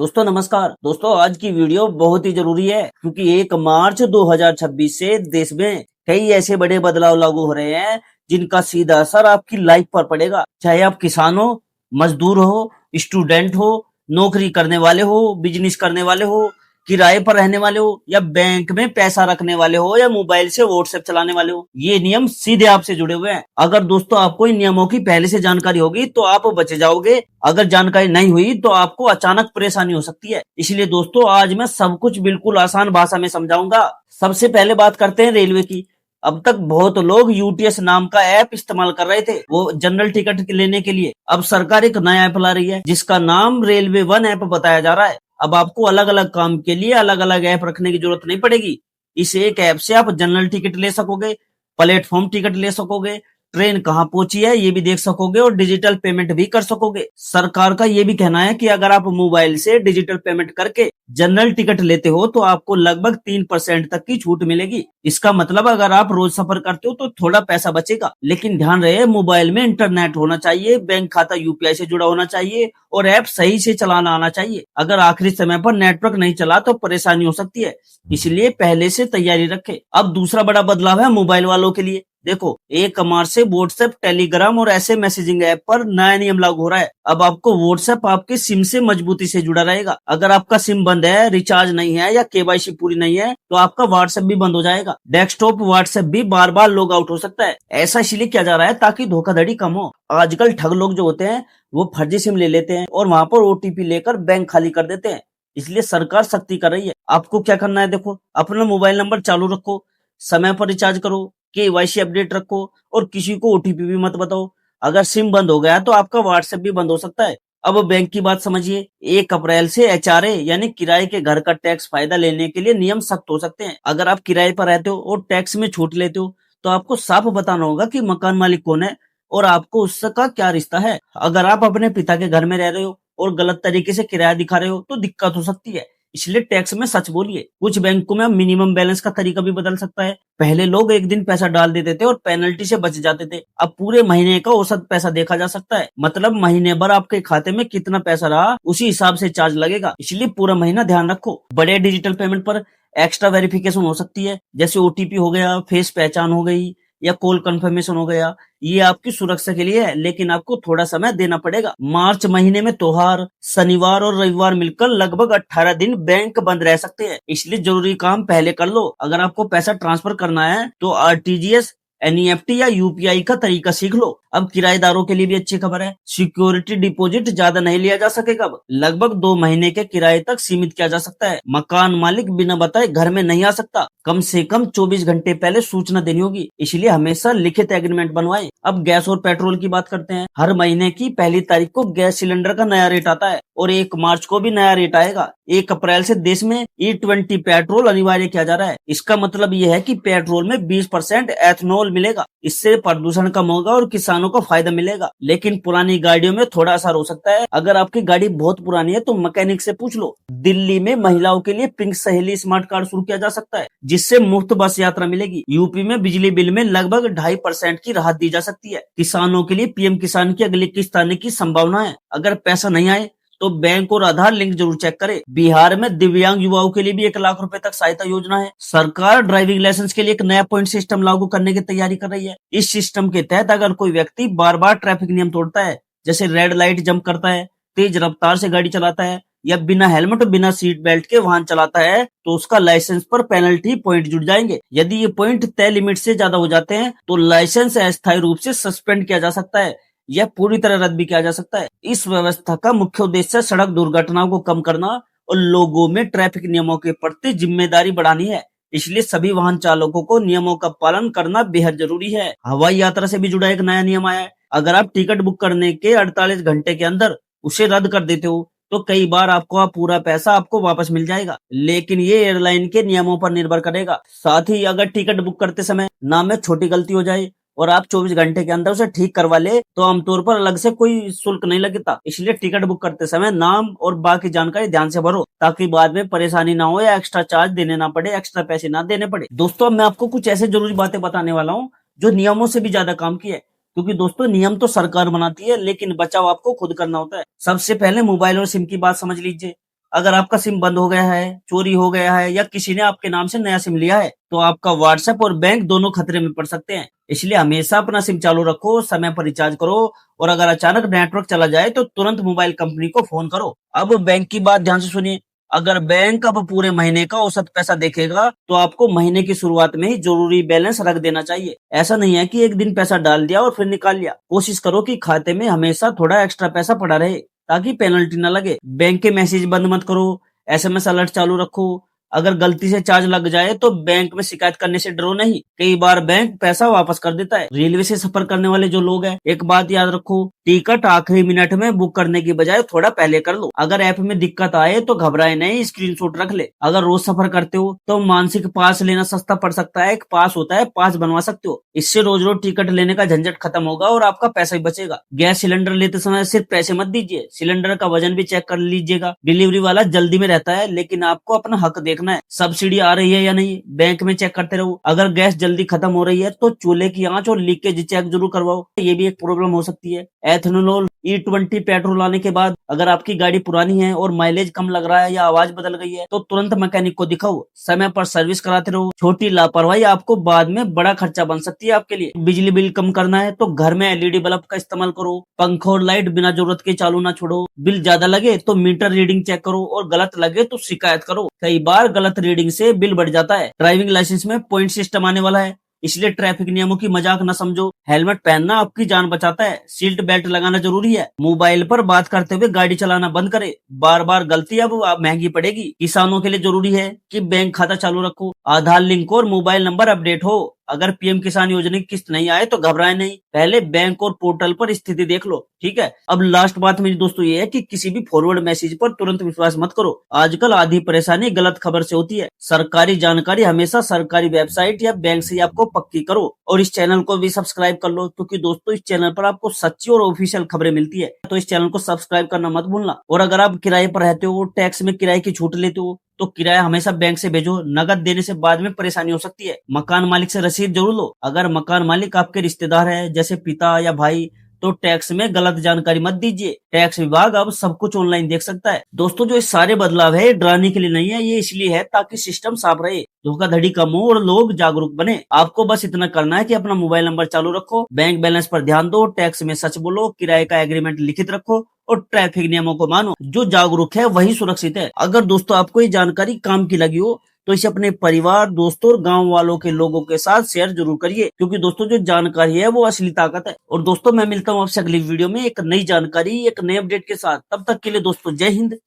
दोस्तों नमस्कार। दोस्तों आज की वीडियो बहुत ही जरूरी है क्योंकि 1 मार्च 2026 से देश में कई ऐसे बड़े बदलाव लागू हो रहे हैं जिनका सीधा असर आपकी लाइफ पर पड़ेगा। चाहे आप किसान हो, मजदूर हो, स्टूडेंट हो, नौकरी करने वाले हो, बिजनेस करने वाले हो, किराए पर रहने वाले हो या बैंक में पैसा रखने वाले हो या मोबाइल से व्हाट्सएप चलाने वाले हो, ये नियम सीधे आपसे जुड़े हुए हैं। अगर दोस्तों आपको इन नियमों की पहले से जानकारी होगी तो आप बच जाओगे। अगर जानकारी नहीं हुई तो आपको अचानक परेशानी हो सकती है। इसलिए दोस्तों आज मैं सब कुछ बिल्कुल आसान भाषा में समझाऊंगा। सबसे पहले बात करते हैं रेलवे की। अब तक बहुत लोग यूटीएस नाम का ऐप इस्तेमाल कर रहे थे, वो जनरल टिकट लेने के लिए। अब सरकार एक नया ऐप ला रही है जिसका नाम रेलवे वन ऐप बताया जा रहा है। अब आपको अलग अलग काम के लिए अलग अलग ऐप रखने की जरूरत नहीं पड़ेगी। इस एक ऐप से आप जनरल टिकट ले सकोगे, प्लेटफॉर्म टिकट ले सकोगे, ट्रेन कहाँ पहुंची है ये भी देख सकोगे और डिजिटल पेमेंट भी कर सकोगे। सरकार का ये भी कहना है कि अगर आप मोबाइल से डिजिटल पेमेंट करके जनरल टिकट लेते हो तो आपको लगभग 3% तक की छूट मिलेगी। इसका मतलब अगर आप रोज सफर करते हो तो थोड़ा पैसा बचेगा, लेकिन ध्यान रहे मोबाइल में इंटरनेट होना चाहिए, बैंक खाता यूपीआई से जुड़ा होना चाहिए और ऐप सही से चलाना आना चाहिए। अगर आखिरी समय पर नेटवर्क नहीं चला तो परेशानी हो सकती है, इसलिए पहले से तैयारी रखें। अब दूसरा बड़ा बदलाव है मोबाइल वालों के लिए। देखो 1 मार्च से व्हाट्सएप, टेलीग्राम और ऐसे मैसेजिंग ऐप पर नया नियम लागू हो रहा है। अब आपको व्हाट्सएप आपके सिम से मजबूती से जुड़ा रहेगा। अगर आपका सिम बंद है, रिचार्ज नहीं है या केवाईसी पूरी नहीं है तो आपका व्हाट्सएप भी बंद हो जाएगा। डेस्कटॉप व्हाट्सएप भी बार बार लॉग आउट हो सकता है। ऐसा इसलिए किया जा रहा है ताकि धोखाधड़ी कम हो। आजकल ठग लोग जो होते हैं वो फर्जी सिम ले लेते हैं और वहां पर ओटीपी लेकर बैंक खाली कर देते हैं। इसलिए सरकार सख्ती कर रही है। आपको क्या करना है, देखो अपना मोबाइल नंबर चालू रखो, समय पर रिचार्ज करो, केवाईसी अपडेट रखो और किसी को ओटीपी भी मत बताओ। अगर सिम बंद हो गया तो आपका व्हाट्सएप भी बंद हो सकता है। अब बैंक की बात समझिए। 1 अप्रैल से एचआरए यानी किराए के घर का टैक्स फायदा लेने के लिए नियम सख्त हो सकते हैं। अगर आप किराए पर रहते हो और टैक्स में छूट लेते हो तो आपको साफ बताना होगा कि मकान मालिक कौन है और आपको उसका क्या रिश्ता है। अगर आप अपने पिता के घर में रह रहे हो और गलत तरीके से किराया दिखा रहे हो तो दिक्कत हो सकती है। इसलिए टैक्स में सच बोलिए। कुछ बैंकों में मिनिमम बैलेंस का तरीका भी बदल सकता है। पहले लोग एक दिन पैसा डाल देते थे और पेनल्टी से बच जाते थे। अब पूरे महीने का औसत पैसा देखा जा सकता है। मतलब महीने भर आपके खाते में कितना पैसा रहा उसी हिसाब से चार्ज लगेगा। इसलिए पूरा महीना ध्यान रखो। बड़े डिजिटल पेमेंट पर एक्स्ट्रा वेरिफिकेशन हो सकती है, जैसे ओटीपी हो गया, फेस पहचान हो गई या कॉल कंफर्मेशन हो गया। ये आपकी सुरक्षा के लिए है, लेकिन आपको थोड़ा समय देना पड़ेगा। मार्च महीने में त्योहार, शनिवार और रविवार मिलकर लगभग 18 दिन बैंक बंद रह सकते हैं। इसलिए जरूरी काम पहले कर लो। अगर आपको पैसा ट्रांसफर करना है तो आरटीजीएस, एनईएफटी या यूपीआई का तरीका सीख लो। अब किराएदारों के लिए भी अच्छी खबर है। सिक्योरिटी डिपॉजिट ज्यादा नहीं लिया जा सकेगा। अब लगभग 2 महीने के किराए तक सीमित किया जा सकता है। मकान मालिक बिना बताए घर में नहीं आ सकता। कम से कम 24 घंटे पहले सूचना देनी होगी, इसलिए हमेशा लिखित एग्रीमेंट बनवाएं। अब गैस और पेट्रोल की बात करते हैं। हर महीने की पहली तारीख को गैस सिलेंडर का नया रेट आता है और 1 मार्च को भी नया रेट आएगा। 1 अप्रैल से देश में E20 पेट्रोल अनिवार्य किया जा रहा है। इसका मतलब यह है कि पेट्रोल में 20% एथनॉल मिलेगा। इससे प्रदूषण कम होगा और किसानों को फायदा मिलेगा। लेकिन पुरानी गाड़ियों में थोड़ा असर हो सकता है। अगर आपकी गाड़ी बहुत पुरानी है तो मैकेनिक से पूछ लो। दिल्ली में महिलाओं के लिए पिंक सहेली स्मार्ट कार्ड शुरू किया जा सकता है, जिससे मुफ्त बस यात्रा मिलेगी। यूपी में बिजली बिल में लगभग 2.5% की राहत दी जा सकती है। किसानों के लिए पीएम किसान की अगली किस्त आने की संभावना है। अगर पैसा नहीं आए तो बैंक और आधार लिंक जरूर चेक करें। बिहार में दिव्यांग युवाओं के लिए भी 1 लाख रुपए तक सहायता योजना है। सरकार ड्राइविंग लाइसेंस के लिए एक नया पॉइंट सिस्टम लागू करने की तैयारी कर रही है। इस सिस्टम के तहत अगर कोई व्यक्ति बार बार ट्रैफिक नियम तोड़ता है, जैसे रेड लाइट जंप करता है, तेज रफ्तार से गाड़ी चलाता है या बिना हेलमेट और बिना सीट बेल्ट के वाहन चलाता है, तो उसका लाइसेंस पर पेनल्टी पॉइंट जुड़ जाएंगे। यदि ये पॉइंट तय लिमिट से ज्यादा हो जाते हैं तो लाइसेंस अस्थायी रूप से सस्पेंड किया जा सकता है या पूरी तरह रद्द भी किया जा सकता है। इस व्यवस्था का मुख्य उद्देश्य सड़क दुर्घटनाओं को कम करना और लोगों में ट्रैफिक नियमों के प्रति जिम्मेदारी बढ़ानी है। इसलिए सभी वाहन चालकों को नियमों का पालन करना बेहद जरूरी है। हवाई यात्रा से भी जुड़ा एक नया नियम आया है। अगर आप टिकट बुक करने के 48 घंटे के अंदर उसे रद्द कर देते हो तो कई बार आपको पूरा पैसा आपको वापस मिल जाएगा, लेकिन ये एयरलाइन के नियमों पर निर्भर करेगा। साथ ही अगर टिकट बुक करते समय नाम में छोटी गलती हो जाए और आप 24 घंटे के अंदर उसे ठीक करवा ले तो आमतौर पर अलग से कोई शुल्क नहीं लगता। इसलिए टिकट बुक करते समय नाम और बाकी जानकारी ध्यान से भरो ताकि बाद में परेशानी ना हो या एक्स्ट्रा चार्ज देने ना पड़े, एक्स्ट्रा पैसे ना देने पड़े। दोस्तों अब मैं आपको कुछ ऐसे जरूरी बातें बताने वाला हूँ जो नियमों से भी ज्यादा काम की है, क्योंकि दोस्तों नियम तो सरकार बनाती है लेकिन बचाव आपको खुद करना होता है। सबसे पहले मोबाइल और सिम की बात समझ लीजिए। अगर आपका सिम बंद हो गया है, चोरी हो गया है या किसी ने आपके नाम से नया सिम लिया है तो आपका व्हाट्सएप और बैंक दोनों खतरे में पड़ सकते हैं। इसलिए हमेशा अपना सिम चालू रखो, समय पर रिचार्ज करो और अगर अचानक नेटवर्क चला जाए तो तुरंत मोबाइल कंपनी को फोन करो। अब बैंक की बात ध्यान से सुनिए। अगर बैंक अब पूरे महीने का औसत पैसा देखेगा तो आपको महीने की शुरुआत में ही जरूरी बैलेंस रख देना चाहिए। ऐसा नहीं है कि एक दिन पैसा डाल दिया और फिर निकाल लिया। कोशिश करो कि खाते में हमेशा थोड़ा एक्स्ट्रा पैसा पड़ा रहे ताकि पेनल्टी न लगे। बैंक के मैसेज बंद मत करो, एसएमएस अलर्ट चालू रखो। अगर गलती से चार्ज लग जाए तो बैंक में शिकायत करने से डरो नहीं। कई बार बैंक पैसा वापस कर देता है। रेलवे से सफर करने वाले जो लोग हैं, एक बात याद रखो, टिकट आखिरी मिनट में बुक करने की बजाय थोड़ा पहले कर लो। अगर ऐप में दिक्कत आए तो घबराए नहीं, स्क्रीनशॉट रख ले। अगर रोज सफर करते हो तो मानसिक पास लेना सस्ता पड़ सकता है। एक पास होता है, पास बनवा सकते हो। इससे रोज रोज टिकट लेने का झंझट खत्म होगा और आपका पैसा भी बचेगा। गैस सिलेंडर लेते समय सिर्फ पैसे मत दीजिए, सिलेंडर का वजन भी चेक कर लीजिएगा। डिलीवरी वाला जल्दी में रहता है लेकिन आपको अपना हक देखना है। सब्सिडी आ रही है या नहीं बैंक में चेक करते रहो। अगर गैस जल्दी खत्म हो रही है तो चूल्हे की आंच और लीकेज चेक जरूर करवाओ, ये भी एक प्रॉब्लम हो सकती है। एथेनॉल E20 पेट्रोल आने के बाद अगर आपकी गाड़ी पुरानी है और माइलेज कम लग रहा है या आवाज बदल गई है तो तुरंत मैकेनिक को दिखाओ। समय पर सर्विस कराते रहो। छोटी लापरवाही आपको बाद में बड़ा खर्चा बन सकती है आपके लिए। बिजली बिल कम करना है तो घर में एलईडी बल्ब का इस्तेमाल करो। पंखा और लाइट बिना जरूरत के चालू ना छोड़ो। बिल ज्यादा लगे तो मीटर रीडिंग चेक करो और गलत लगे तो शिकायत करो। कई बार गलत रीडिंग से बिल बढ़ जाता है। ड्राइविंग लाइसेंस में पॉइंट सिस्टम आने वाला है, इसलिए ट्रैफिक नियमों की मजाक न समझो। हेलमेट पहनना आपकी जान बचाता है। सीट बेल्ट लगाना जरूरी है। मोबाइल पर बात करते हुए गाड़ी चलाना बंद करे। बार बार गलती अब आप महंगी पड़ेगी। किसानों के लिए जरूरी है कि बैंक खाता चालू रखो, आधार लिंक और मोबाइल नंबर अपडेट हो। अगर पीएम किसान योजना की किस्त नहीं आए तो घबराए नहीं, पहले बैंक और पोर्टल पर स्थिति देख लो, ठीक है। अब लास्ट बात मेरी दोस्तों ये है कि किसी भी फॉरवर्ड मैसेज पर तुरंत विश्वास मत करो। आजकल आधी परेशानी गलत खबर से होती है। सरकारी जानकारी हमेशा सरकारी वेबसाइट या बैंक से आपको पक्की करो और इस चैनल को भी सब्सक्राइब कर लो क्योंकि दोस्तों इस चैनल पर आपको सच्ची और ऑफिशियल खबरें मिलती है। तो इस चैनल को सब्सक्राइब करना मत भूलना। और अगर आप किराए पर रहते हो, टैक्स में किराए की छूट लेते हो तो किराया हमेशा बैंक से भेजो। नगद देने से बाद में परेशानी हो सकती है। मकान मालिक से रसीद जरूर लो। अगर मकान मालिक आपके रिश्तेदार है जैसे पिता या भाई तो टैक्स में गलत जानकारी मत दीजिए। टैक्स विभाग अब सब कुछ ऑनलाइन देख सकता है। दोस्तों जो ये सारे बदलाव है डराने के लिए नहीं है, ये इसलिए है ताकि सिस्टम साफ रहे, धोखाधड़ी कम हो और लोग जागरूक बने। आपको बस इतना करना है कि अपना मोबाइल नंबर चालू रखो, बैंक बैलेंस पर ध्यान दो, टैक्स में सच बोलो, किराए का एग्रीमेंट लिखित रखो और ट्रैफिक नियमों को मानो। जो जागरूक है वही सुरक्षित है। अगर दोस्तों आपको ये जानकारी काम की लगी हो तो इसे अपने परिवार, दोस्तों और गांव वालों के लोगों के साथ शेयर जरूर करिए क्योंकि दोस्तों जो जानकारी है वो असली ताकत है। और दोस्तों मैं मिलता हूँ आपसे अगली वीडियो में एक नई जानकारी, एक नए अपडेट के साथ। तब तक के लिए दोस्तों जय हिंद,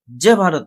जय भारत।